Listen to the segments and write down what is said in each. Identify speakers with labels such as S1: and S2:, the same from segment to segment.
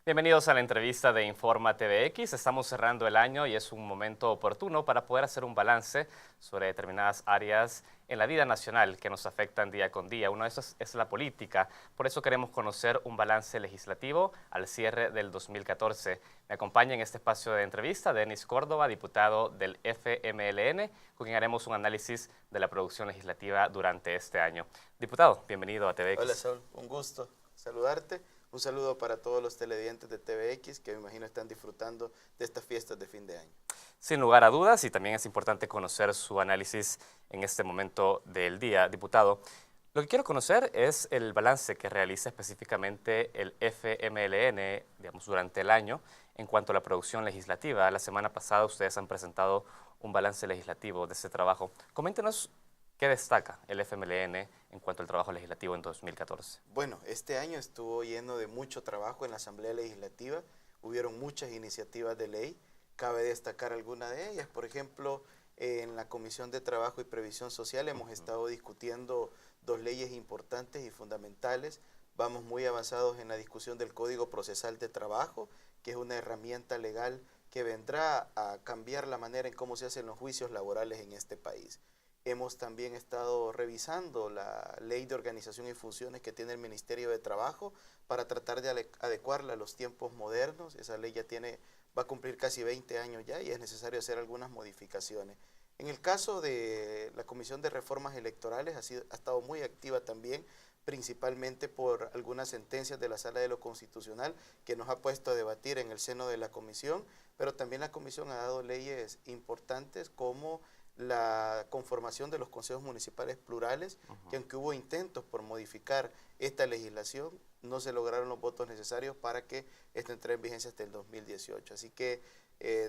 S1: Bienvenidos a la entrevista de Informa TVX. Estamos cerrando el año y es un momento oportuno para poder hacer un balance sobre determinadas áreas en la vida nacional que nos afectan día con día. Uno de esos es la política. Por eso queremos conocer un balance legislativo al cierre del 2014. Me acompaña en este espacio de entrevista Denis Córdoba, diputado del FMLN, con quien haremos un análisis de la producción legislativa durante este año. Diputado, bienvenido a TVX.
S2: Hola Saúl, un gusto saludarte. Un saludo para todos los televidentes de TVX que me imagino están disfrutando de estas fiestas de fin de año.
S1: Sin lugar a dudas, y también es importante conocer su análisis en este momento del día, diputado. Lo que quiero conocer es el balance que realiza específicamente el FMLN, digamos, durante el año en cuanto a la producción legislativa. La semana pasada ustedes han presentado un balance legislativo de ese trabajo. Coméntenos qué destaca el FMLN en cuanto al trabajo legislativo en 2014.
S2: Bueno, este año estuvo lleno de mucho trabajo en la Asamblea Legislativa. Hubieron muchas iniciativas de ley. Cabe destacar algunas de ellas. Por ejemplo, en la Comisión de Trabajo y Previsión Social hemos estado discutiendo dos leyes importantes y fundamentales. Vamos muy avanzados en la discusión del Código Procesal de Trabajo, que es una herramienta legal que vendrá a cambiar la manera en cómo se hacen los juicios laborales en este país. Hemos también estado revisando la ley de organización y funciones que tiene el Ministerio de Trabajo para tratar de adecuarla a los tiempos modernos. Esa ley ya va a cumplir casi 20 años ya y es necesario hacer algunas modificaciones. En el caso de la Comisión de Reformas Electorales ha estado muy activa también, principalmente por algunas sentencias de la Sala de lo Constitucional que nos ha puesto a debatir en el seno de la Comisión, pero también la Comisión ha dado leyes importantes como la conformación de los consejos municipales plurales, que aunque hubo intentos por modificar esta legislación, no se lograron los votos necesarios para que esto entre en vigencia hasta el 2018. Así que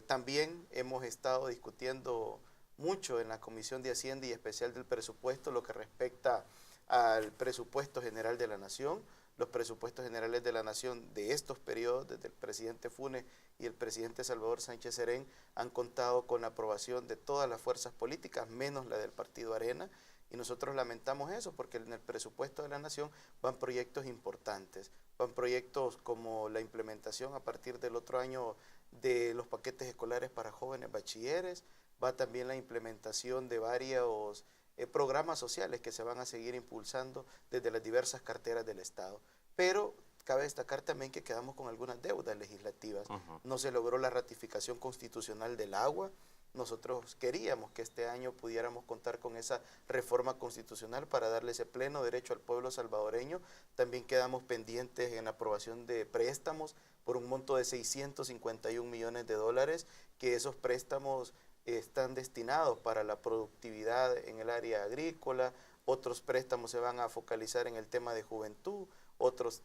S2: también hemos estado discutiendo mucho en la Comisión de Hacienda y especial del presupuesto lo que respecta al presupuesto general de la Nación. Los presupuestos generales de la Nación de estos periodos, desde el presidente Funes y el presidente Salvador Sánchez Serén, han contado con la aprobación de todas las fuerzas políticas, menos la del Partido Arena, y nosotros lamentamos eso porque en el presupuesto de la Nación van proyectos importantes, van proyectos como la implementación a partir del otro año de los paquetes escolares para jóvenes bachilleres, va también la implementación de varios programas sociales que se van a seguir impulsando desde las diversas carteras del Estado. Pero cabe destacar también que quedamos con algunas deudas legislativas. No se logró la ratificación constitucional del agua. Nosotros queríamos que este año pudiéramos contar con esa reforma constitucional para darle ese pleno derecho al pueblo salvadoreño. También quedamos pendientes en la aprobación de préstamos por un monto de 651 millones de dólares, que esos préstamos están destinados para la productividad en el área agrícola, otros préstamos se van a focalizar en el tema de juventud, otros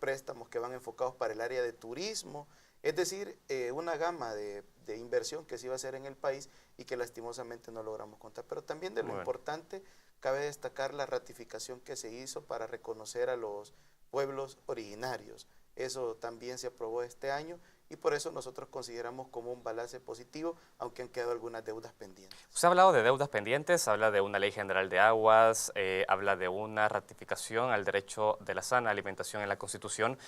S2: préstamos que van enfocados para el área de turismo, es decir, una gama de inversión que se iba a hacer en el país y que lastimosamente no logramos contar. Pero también de lo importante, cabe destacar la ratificación que se hizo para reconocer a los pueblos originarios. Eso también se aprobó este año y por eso nosotros consideramos como un balance positivo, aunque han quedado algunas deudas pendientes.
S1: Usted ha hablado de deudas pendientes, habla de una ley general de aguas, habla de una ratificación al derecho de la sana alimentación en la Constitución.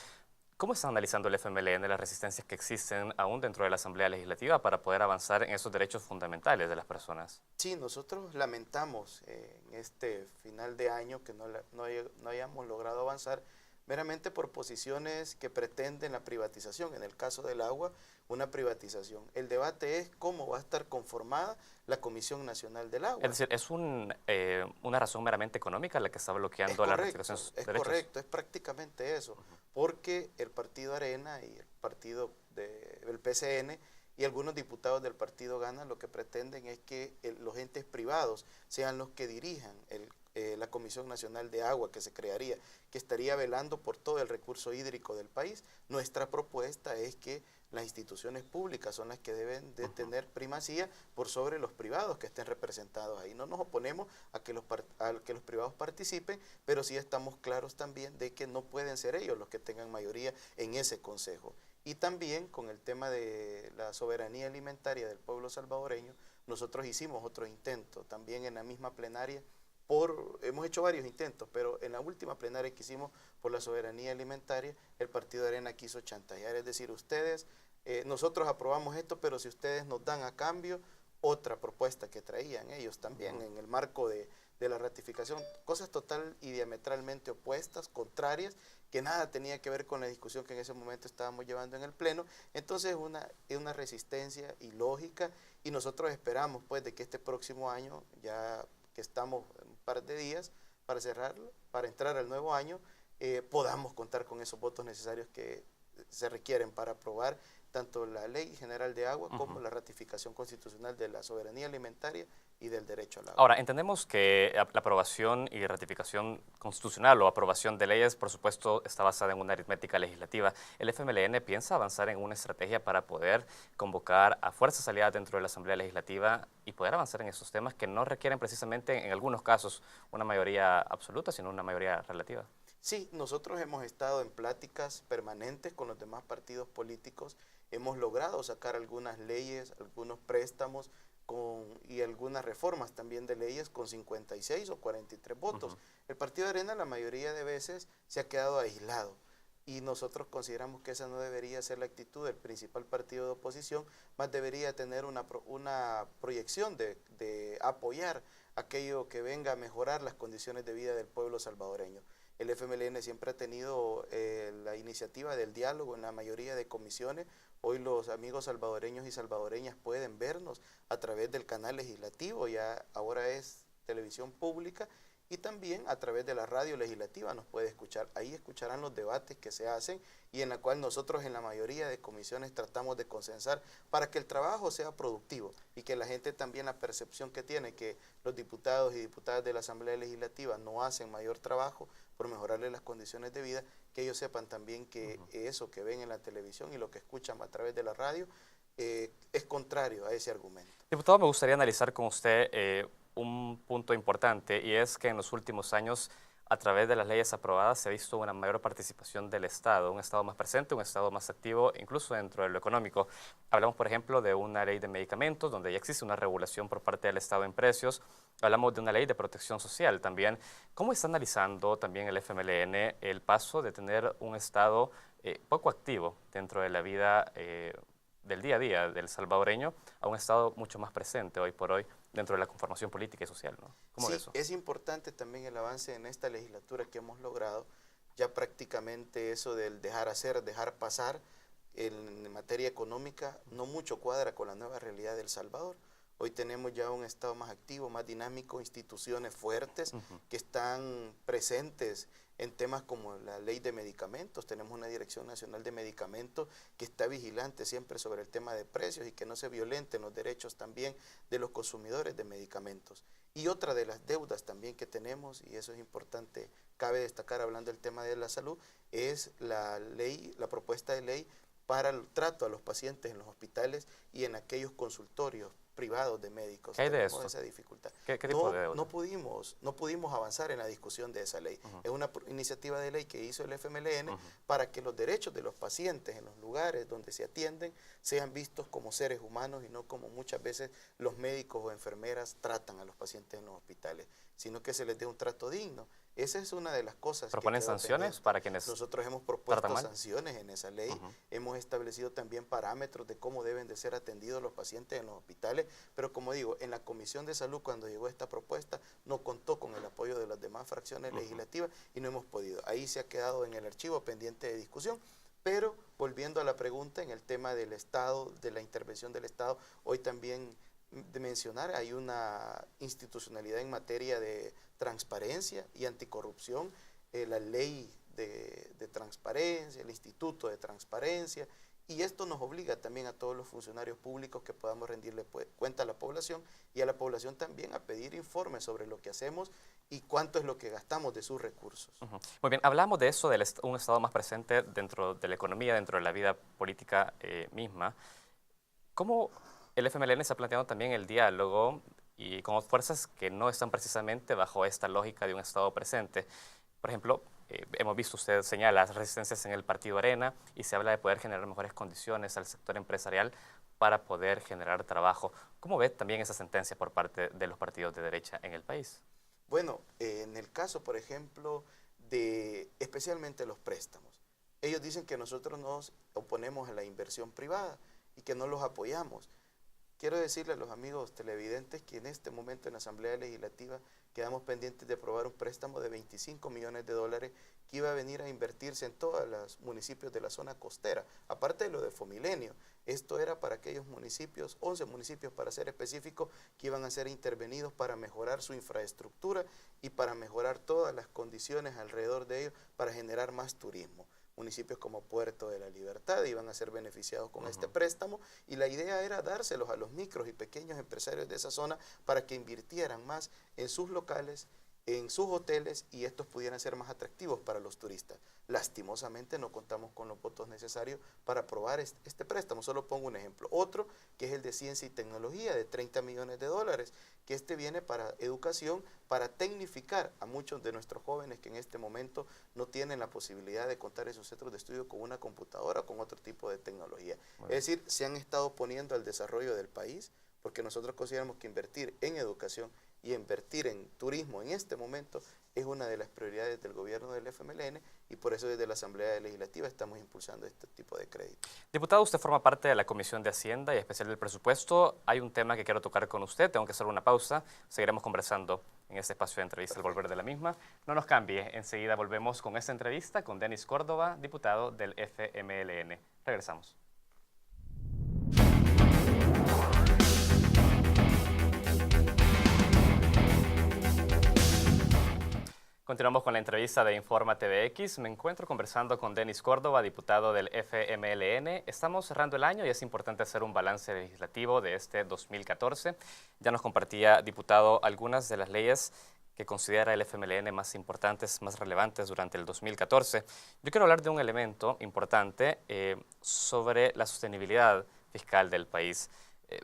S1: ¿Cómo está analizando el FMLN las resistencias que existen aún dentro de la Asamblea Legislativa para poder avanzar en esos derechos fundamentales de las personas?
S2: Sí, nosotros lamentamos en este final de año que no hayamos logrado avanzar meramente por posiciones que pretenden la privatización. En el caso del agua, una privatización. El debate es cómo va a estar conformada la Comisión Nacional del Agua.
S1: Es decir, ¿es una razón meramente económica la que está bloqueando la ratificación de sus derechos?
S2: Es correcto, es prácticamente eso, porque el Partido Arena y el partido del PCN y algunos diputados del partido Gana lo que pretenden es que los entes privados sean los que dirijan la Comisión Nacional de Agua que se crearía, que estaría velando por todo el recurso hídrico del país. Nuestra propuesta es que las instituciones públicas son las que deben de tener primacía por sobre los privados que estén representados ahí. No nos oponemos a que los privados participen, pero sí estamos claros también de que no pueden ser ellos los que tengan mayoría en ese consejo. Y también con el tema de la soberanía alimentaria del pueblo salvadoreño, nosotros hicimos otro intento, también en la misma plenaria hemos hecho varios intentos, pero en la última plenaria que hicimos por la soberanía alimentaria, el Partido de Arena quiso chantajear, es decir, ustedes, nosotros aprobamos esto, pero si ustedes nos dan a cambio otra propuesta que traían ellos también en el marco de la ratificación, cosas total y diametralmente opuestas, contrarias, que nada tenía que ver con la discusión que en ese momento estábamos llevando en el Pleno. Entonces es una resistencia ilógica y nosotros esperamos pues de que este próximo año, ya que estamos en un par de días para cerrarlo, para entrar al nuevo año, podamos contar con esos votos necesarios que se requieren para aprobar tanto la Ley General de Agua como la ratificación constitucional de la soberanía alimentaria y del derecho al agua.
S1: Ahora, entendemos que la aprobación y ratificación constitucional o aprobación de leyes, por supuesto, está basada en una aritmética legislativa. ¿El FMLN piensa avanzar en una estrategia para poder convocar a fuerzas aliadas dentro de la Asamblea Legislativa y poder avanzar en esos temas que no requieren precisamente, en algunos casos, una mayoría absoluta, sino una mayoría relativa?
S2: Sí, nosotros hemos estado en pláticas permanentes con los demás partidos políticos, hemos logrado sacar algunas leyes, algunos préstamos y algunas reformas también de leyes con 56 o 43 votos. El Partido de Arena la mayoría de veces se ha quedado aislado y nosotros consideramos que esa no debería ser la actitud del principal partido de oposición, más debería tener una proyección de apoyar aquello que venga a mejorar las condiciones de vida del pueblo salvadoreño. El FMLN siempre ha tenido la iniciativa del diálogo en la mayoría de comisiones. Hoy los amigos salvadoreños y salvadoreñas pueden vernos a través del canal legislativo, ya ahora es televisión pública, y también a través de la radio legislativa nos puede escuchar. Ahí escucharán los debates que se hacen y en la cual nosotros en la mayoría de comisiones tratamos de consensar para que el trabajo sea productivo y que la gente también la percepción que tiene que los diputados y diputadas de la Asamblea Legislativa no hacen mayor trabajo por mejorarle las condiciones de vida, que ellos sepan también que eso que ven en la televisión y lo que escuchan a través de la radio es contrario a ese argumento.
S1: Diputado, me gustaría analizar con usted un punto importante y es que en los últimos años, a través de las leyes aprobadas, se ha visto una mayor participación del Estado, un Estado más presente, un Estado más activo, incluso dentro de lo económico. Hablamos, por ejemplo, de una ley de medicamentos, donde ya existe una regulación por parte del Estado en precios. Hablamos de una ley de protección social también. ¿Cómo está analizando también el FMLN el paso de tener un Estado poco activo dentro de la vida del día a día del salvadoreño a un Estado mucho más presente hoy por hoy dentro de la conformación política y social, ¿no? ¿Cómo
S2: sí,
S1: es eso?
S2: Es importante también el avance en esta legislatura que hemos logrado, ya prácticamente eso del dejar hacer, dejar pasar, en materia económica no mucho cuadra con la nueva realidad del Salvador. Hoy tenemos ya un Estado más activo, más dinámico, instituciones fuertes que están presentes en temas como la ley de medicamentos. Tenemos una Dirección Nacional de Medicamentos que está vigilante siempre sobre el tema de precios y que no se violenten los derechos también de los consumidores de medicamentos. Y otra de las deudas también que tenemos, y eso es importante, cabe destacar hablando del tema de la salud, es la propuesta de ley para el trato a los pacientes en los hospitales y en aquellos consultorios privados de médicos.
S1: ¿Qué hay de eso?
S2: Esa dificultad.
S1: ¿Qué tipo de deuda?
S2: No pudimos avanzar en la discusión de esa ley. Es una iniciativa de ley que hizo el FMLN para que los derechos de los pacientes en los lugares donde se atienden sean vistos como seres humanos y no como muchas veces los médicos o enfermeras tratan a los pacientes en los hospitales, sino que se les dé un trato digno. Esa es una de las cosas.
S1: ¿Proponen sanciones para quienes
S2: nosotros hemos propuesto sanciones en esa ley? Hemos establecido también parámetros de cómo deben de ser atendidos los pacientes en los hospitales, pero como digo, en la Comisión de Salud cuando llegó esta propuesta no contó con el apoyo de las demás fracciones legislativas y no hemos podido. Ahí se ha quedado en el archivo pendiente de discusión. Pero volviendo a la pregunta en el tema del Estado, de la intervención del Estado, hoy también de mencionar, hay una institucionalidad en materia de transparencia y anticorrupción, la ley de transparencia, el Instituto de Transparencia, y esto nos obliga también a todos los funcionarios públicos que podamos rendirle cuenta a la población y a la población también a pedir informes sobre lo que hacemos y cuánto es lo que gastamos de sus recursos.
S1: Muy bien, hablamos de eso, de un Estado más presente dentro de la economía, dentro de la vida política misma. ¿Cómo el FMLN está planteando también el diálogo y con fuerzas que no están precisamente bajo esta lógica de un Estado presente? Por ejemplo, hemos visto, usted señala las resistencias en el Partido Arena y se habla de poder generar mejores condiciones al sector empresarial para poder generar trabajo. ¿Cómo ve también esa sentencia por parte de los partidos de derecha en el país?
S2: Bueno, en el caso, por ejemplo, de especialmente los préstamos. Ellos dicen que nosotros nos oponemos a la inversión privada y que no los apoyamos. Quiero decirle a los amigos televidentes que en este momento en la Asamblea Legislativa quedamos pendientes de aprobar un préstamo de 25 millones de dólares que iba a venir a invertirse en todos los municipios de la zona costera, aparte de lo de Fomilenio. Esto era para aquellos municipios, 11 municipios para ser específico, que iban a ser intervenidos para mejorar su infraestructura y para mejorar todas las condiciones alrededor de ellos para generar más turismo. Municipios como Puerto de la Libertad iban a ser beneficiados con este préstamo y la idea era dárselos a los micros y pequeños empresarios de esa zona para que invirtieran más en sus locales, en sus hoteles y estos pudieran ser más atractivos para los turistas. Lastimosamente no contamos con los votos necesarios para aprobar este préstamo. Solo pongo un ejemplo. Otro que es el de ciencia y tecnología de 30 millones de dólares, que este viene para educación, para tecnificar a muchos de nuestros jóvenes que en este momento no tienen la posibilidad de contar en sus centros de estudio con una computadora o con otro tipo de tecnología. Bueno. Es decir, se han estado oponiendo al desarrollo del país porque nosotros consideramos que invertir en educación y invertir en turismo en este momento es una de las prioridades del gobierno del FMLN y por eso desde la Asamblea Legislativa estamos impulsando este tipo de crédito.
S1: Diputado, usted forma parte de la Comisión de Hacienda y especial del presupuesto. Hay un tema que quiero tocar con usted, tengo que hacer una pausa, seguiremos conversando en este espacio de entrevista al volver de la misma. No nos cambie, enseguida volvemos con esta entrevista con Denis Córdoba, diputado del FMLN. Regresamos. Continuamos con la entrevista de Informa TVX. Me encuentro conversando con Denis Córdoba, diputado del FMLN. Estamos cerrando el año y es importante hacer un balance legislativo de este 2014. Ya nos compartía, diputado, algunas de las leyes que considera el FMLN más importantes, más relevantes durante el 2014. Yo quiero hablar de un elemento importante sobre la sostenibilidad fiscal del país.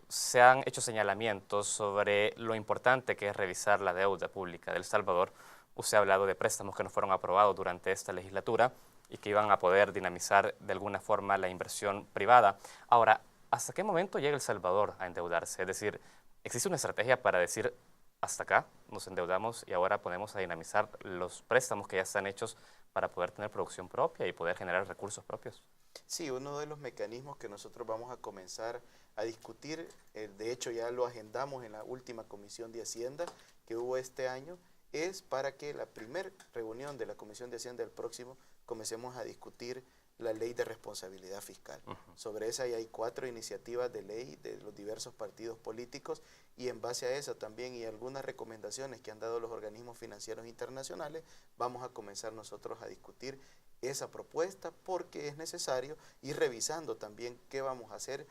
S1: Se han hecho señalamientos sobre lo importante que es revisar la deuda pública de El Salvador. Usted ha hablado de préstamos que no fueron aprobados durante esta legislatura y que iban a poder dinamizar de alguna forma la inversión privada. Ahora, ¿hasta qué momento llega El Salvador a endeudarse? Es decir, ¿existe una estrategia para decir hasta acá nos endeudamos y ahora ponemos a dinamizar los préstamos que ya están hechos para poder tener producción propia y poder generar recursos propios?
S2: Sí, uno de los mecanismos que nosotros vamos a comenzar a discutir, de hecho ya lo agendamos en la última Comisión de Hacienda que hubo este año, es para que la primera reunión de la Comisión de Hacienda del próximo comencemos a discutir la ley de responsabilidad fiscal. Sobre esa ya hay 4 iniciativas de ley de los diversos partidos políticos y en base a eso también y algunas recomendaciones que han dado los organismos financieros internacionales, vamos a comenzar nosotros a discutir esa propuesta porque es necesario ir revisando también qué vamos a hacer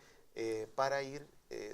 S2: para ir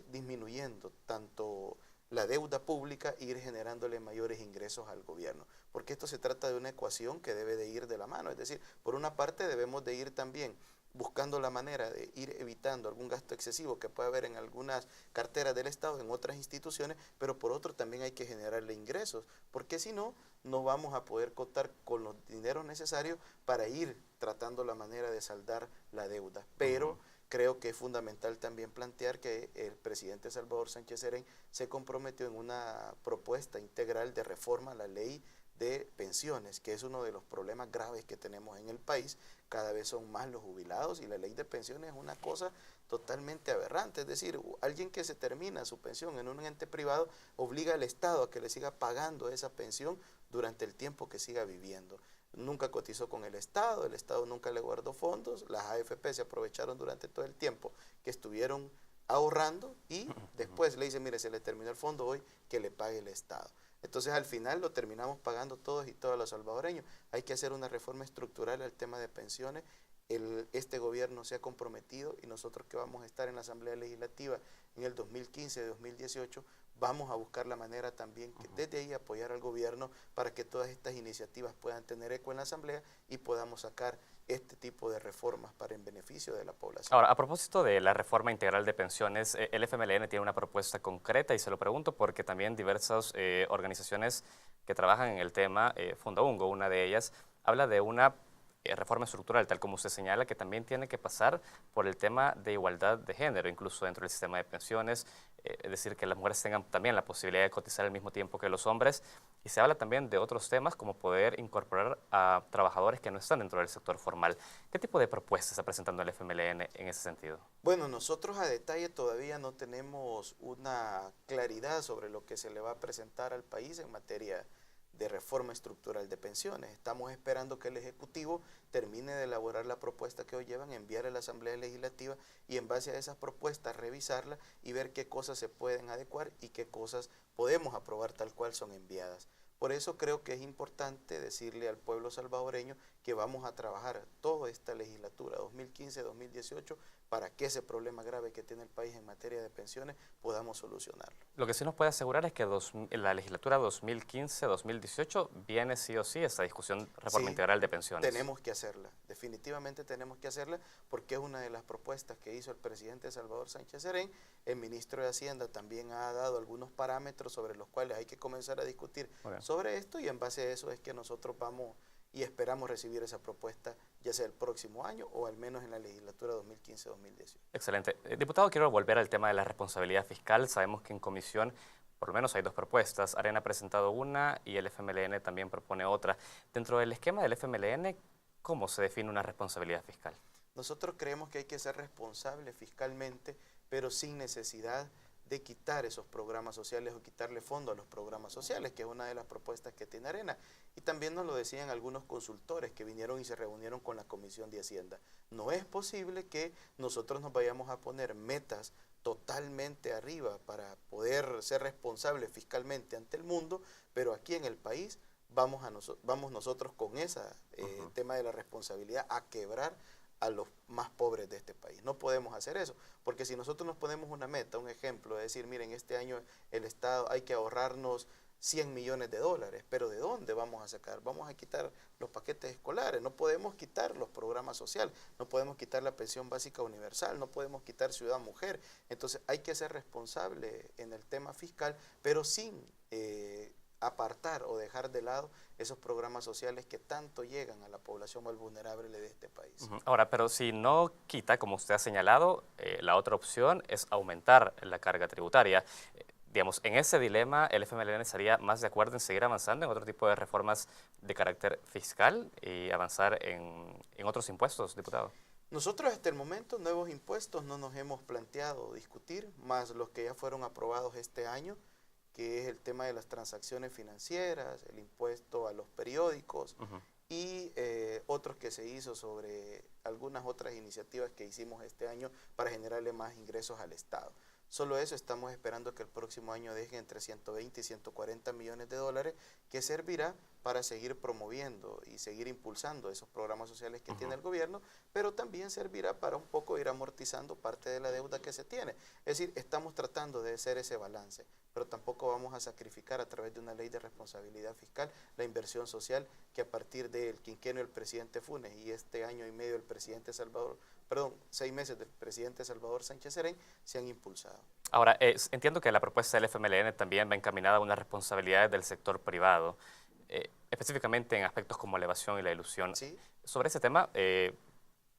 S2: disminuyendo tanto la deuda pública e ir generándole mayores ingresos al gobierno. Porque esto se trata de una ecuación que debe de ir de la mano. Es decir, por una parte debemos de ir también buscando la manera de ir evitando algún gasto excesivo que pueda haber en algunas carteras del Estado, en otras instituciones, pero por otro también hay que generarle ingresos, porque si no, no vamos a poder contar con los dineros necesarios para ir tratando la manera de saldar la deuda. Pero creo que es fundamental también plantear que el presidente Salvador Sánchez Serén se comprometió en una propuesta integral de reforma a la ley de pensiones, que es uno de los problemas graves que tenemos en el país. Cada vez son más los jubilados y la ley de pensiones es una cosa totalmente aberrante. Es decir, alguien que se termina su pensión en un ente privado obliga al Estado a que le siga pagando esa pensión durante el tiempo que siga viviendo. Nunca cotizó con el Estado nunca le guardó fondos, las AFP se aprovecharon durante todo el tiempo que estuvieron ahorrando y después le dicen, mire, se le terminó el fondo hoy, que le pague el Estado. Entonces al final lo terminamos pagando todos y todos los salvadoreños. Hay que hacer una reforma estructural al tema de pensiones. Este gobierno se ha comprometido y nosotros que vamos a estar en la Asamblea Legislativa en el 2015-2018 vamos a buscar la manera también que desde ahí apoyar al gobierno para que todas estas iniciativas puedan tener eco en la Asamblea y podamos sacar este tipo de reformas para en beneficio de la población.
S1: Ahora, a propósito de la reforma integral de pensiones, el FMLN tiene una propuesta concreta y se lo pregunto porque también diversas organizaciones que trabajan en el tema, Fundaungo, una de ellas, habla de una reforma estructural, tal como usted señala, que también tiene que pasar por el tema de igualdad de género, incluso dentro del sistema de pensiones, es decir, que las mujeres tengan también la posibilidad de cotizar al mismo tiempo que los hombres. Y se habla también de otros temas como poder incorporar a trabajadores que no están dentro del sector formal. ¿Qué tipo de propuestas está presentando el FMLN en ese sentido?
S2: Bueno, nosotros a detalle todavía no tenemos una claridad sobre lo que se le va a presentar al país en materia de reforma estructural de pensiones. Estamos esperando que el Ejecutivo termine de elaborar la propuesta que hoy llevan, enviar a la Asamblea Legislativa y en base a esas propuestas revisarla y ver qué cosas se pueden adecuar y qué cosas podemos aprobar tal cual son enviadas. Por eso creo que es importante decirle al pueblo salvadoreño que vamos a trabajar toda esta legislatura 2015-2018 para que ese problema grave que tiene el país en materia de pensiones podamos solucionarlo.
S1: Lo que sí nos puede asegurar es que en la legislatura 2015-2018 viene sí o sí esta discusión reforma
S2: Sí,
S1: integral de pensiones.
S2: tenemos que hacerla, definitivamente tenemos que hacerla porque es una de las propuestas que hizo el presidente Salvador Sánchez Serén. El ministro de Hacienda también ha dado algunos parámetros sobre los cuales hay que comenzar a discutir sobre esto y en base a eso es que nosotros vamos y esperamos recibir esa propuesta ya sea el próximo año o al menos en la legislatura 2015-2018.
S1: Excelente. Diputado, quiero volver al tema de la responsabilidad fiscal. Sabemos que en comisión por lo menos hay dos propuestas. Arena ha presentado una y el FMLN también propone otra. Dentro del esquema del FMLN, ¿cómo se define una responsabilidad fiscal?
S2: Nosotros creemos que hay que ser responsable fiscalmente, pero sin necesidad de quitar esos programas sociales o quitarle fondo a los programas sociales, que es una de las propuestas que tiene Arena. Y también nos lo decían algunos consultores que vinieron y se reunieron con la Comisión de Hacienda. No es posible que nosotros nos vayamos a poner metas totalmente arriba para poder ser responsables fiscalmente ante el mundo, pero aquí en el país vamos nosotros con ese tema de la responsabilidad a quebrar a los más pobres de este país. No podemos hacer eso, porque si nosotros nos ponemos una meta, un ejemplo, de decir, miren, este año el Estado hay que ahorrarnos 100 millones de dólares, pero ¿de dónde vamos a sacar? Vamos a quitar los paquetes escolares, no podemos quitar los programas sociales, no podemos quitar la pensión básica universal, no podemos quitar Ciudad Mujer. Entonces hay que ser responsable en el tema fiscal, pero sin apartar o dejar de lado esos programas sociales que tanto llegan a la población más vulnerable de este país.
S1: Ahora, pero si no quita, como usted ha señalado, la otra opción es aumentar la carga tributaria. Digamos, en ese dilema, el FMLN estaría más de acuerdo en seguir avanzando en otro tipo de reformas de carácter fiscal y avanzar en otros impuestos, diputado.
S2: Nosotros hasta el momento nuevos impuestos no nos hemos planteado discutir, más los que ya fueron aprobados este año, que es el tema de las transacciones financieras, el impuesto a los periódicos y otros que se hizo sobre algunas otras iniciativas que hicimos este año para generarle más ingresos al Estado. Solo eso estamos esperando que el próximo año deje entre 120 y 140 millones de dólares, que servirá para seguir promoviendo y seguir impulsando esos programas sociales que tiene el gobierno, pero también servirá para un poco ir amortizando parte de la deuda que se tiene. Es decir, estamos tratando de hacer ese balance, pero tampoco vamos a sacrificar a través de una ley de responsabilidad fiscal la inversión social que a partir del quinquenio del presidente Funes y este año y medio del presidente 6 meses del presidente Salvador Sánchez Serén se han impulsado.
S1: Ahora, entiendo que la propuesta del FMLN también va encaminada a unas responsabilidades del sector privado, específicamente en aspectos como la evasión y la ilusión.
S2: ¿Sí?
S1: Sobre ese tema,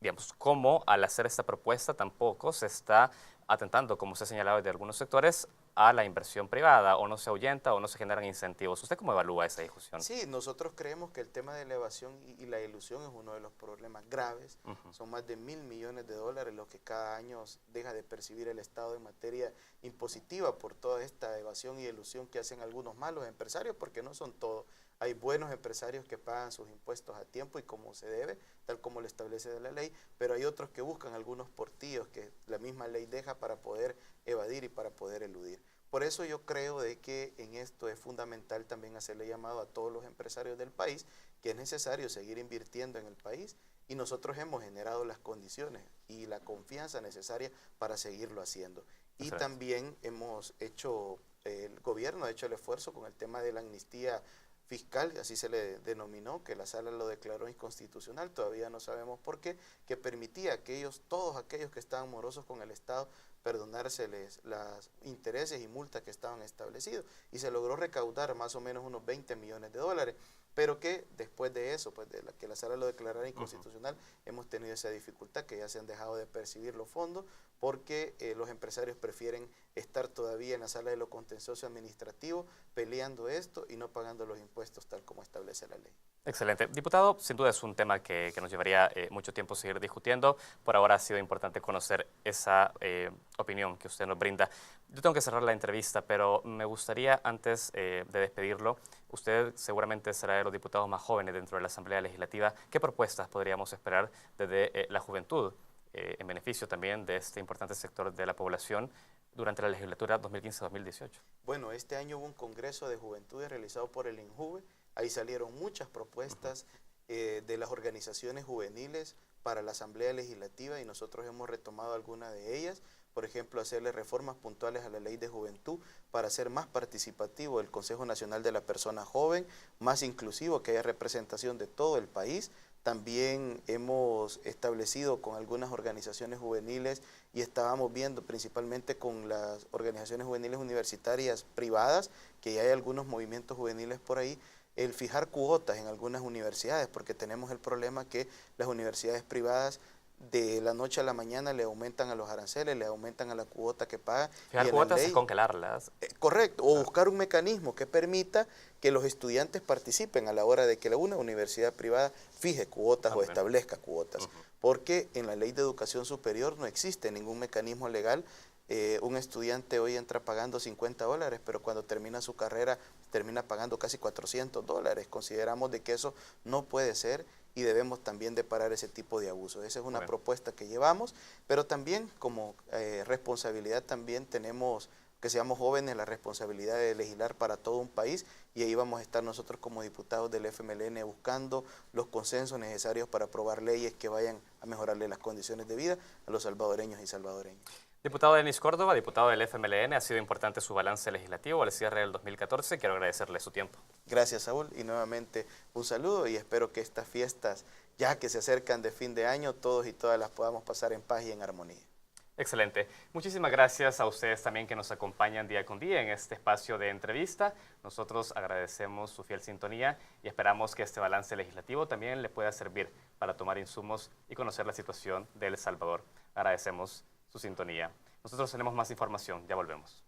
S1: digamos, cómo al hacer esta propuesta tampoco se está atentando, como se ha señalado desde algunos sectores, a la inversión privada, o no se ahuyenta o no se generan incentivos. ¿Usted cómo evalúa esa discusión?
S2: Sí, nosotros creemos que el tema de la evasión y la ilusión es uno de los problemas graves. Son más de 1.000 millones de dólares los que cada año deja de percibir el Estado en materia impositiva por toda esta evasión y ilusión que hacen algunos malos empresarios, porque no son todos. Hay buenos empresarios que pagan sus impuestos a tiempo y como se debe, tal como lo establece la ley, pero hay otros que buscan algunos portillos que la misma ley deja para poder evadir y para poder eludir. Por eso yo creo de que en esto es fundamental también hacerle llamado a todos los empresarios del país que es necesario seguir invirtiendo en el país y nosotros hemos generado las condiciones y la confianza necesaria para seguirlo haciendo. Y también el gobierno ha hecho el esfuerzo con el tema de la amnistía fiscal, así se le denominó, que la sala lo declaró inconstitucional, todavía no sabemos por qué, que permitía que todos aquellos que estaban morosos con el Estado perdonárseles los intereses y multas que estaban establecidos y se logró recaudar más o menos unos 20 millones de dólares, pero que después de eso, pues que la sala lo declarara inconstitucional, hemos tenido esa dificultad que ya se han dejado de percibir los fondos porque los empresarios prefieren estar todavía en la sala de lo contencioso administrativo peleando esto y no pagando los impuestos tal como establece la ley.
S1: Excelente. Diputado, sin duda es un tema que nos llevaría mucho tiempo seguir discutiendo. Por ahora ha sido importante conocer esa opinión que usted nos brinda. Yo tengo que cerrar la entrevista, pero me gustaría, antes de despedirlo, usted seguramente será de los diputados más jóvenes dentro de la Asamblea Legislativa. ¿Qué propuestas podríamos esperar desde la juventud, en beneficio también de este importante sector de la población, durante la legislatura 2015-2018?
S2: Bueno, este año hubo un congreso de juventudes realizado por el INJUVE. Ahí salieron muchas propuestas de las organizaciones juveniles para la Asamblea Legislativa y nosotros hemos retomado algunas de ellas. Por ejemplo, hacerle reformas puntuales a la Ley de Juventud para hacer más participativo el Consejo Nacional de la Persona Joven, más inclusivo, que haya representación de todo el país. También hemos establecido con algunas organizaciones juveniles y estábamos viendo principalmente con las organizaciones juveniles universitarias privadas, que ya hay algunos movimientos juveniles por ahí, el fijar cuotas en algunas universidades, porque tenemos el problema que las universidades privadas de la noche a la mañana le aumentan a los aranceles, le aumentan a la cuota que pagan.
S1: Fijar cuotas es congelarlas.
S2: Correcto, o buscar un mecanismo que permita que los estudiantes participen a la hora de que una universidad privada fije cuotas o establezca cuotas, porque en la Ley de Educación Superior no existe ningún mecanismo legal. Un estudiante hoy entra pagando $50, pero cuando termina su carrera termina pagando casi $400. Consideramos de que eso no puede ser y debemos también de parar ese tipo de abusos. Esa es una propuesta que llevamos, pero también como responsabilidad también tenemos, que seamos jóvenes, la responsabilidad de legislar para todo un país y ahí vamos a estar nosotros como diputados del FMLN buscando los consensos necesarios para aprobar leyes que vayan a mejorarle las condiciones de vida a los salvadoreños y salvadoreñas.
S1: Diputado Denis Córdoba, diputado del FMLN, ha sido importante su balance legislativo al cierre del 2014. Quiero agradecerle su tiempo.
S2: Gracias, Saúl, y nuevamente un saludo y espero que estas fiestas, ya que se acercan de fin de año, todos y todas las podamos pasar en paz y en armonía.
S1: Excelente. Muchísimas gracias a ustedes también que nos acompañan día con día en este espacio de entrevista. Nosotros agradecemos su fiel sintonía y esperamos que este balance legislativo también le pueda servir para tomar insumos y conocer la situación de El Salvador. Agradecemos su sintonía. Nosotros tenemos más información, ya volvemos.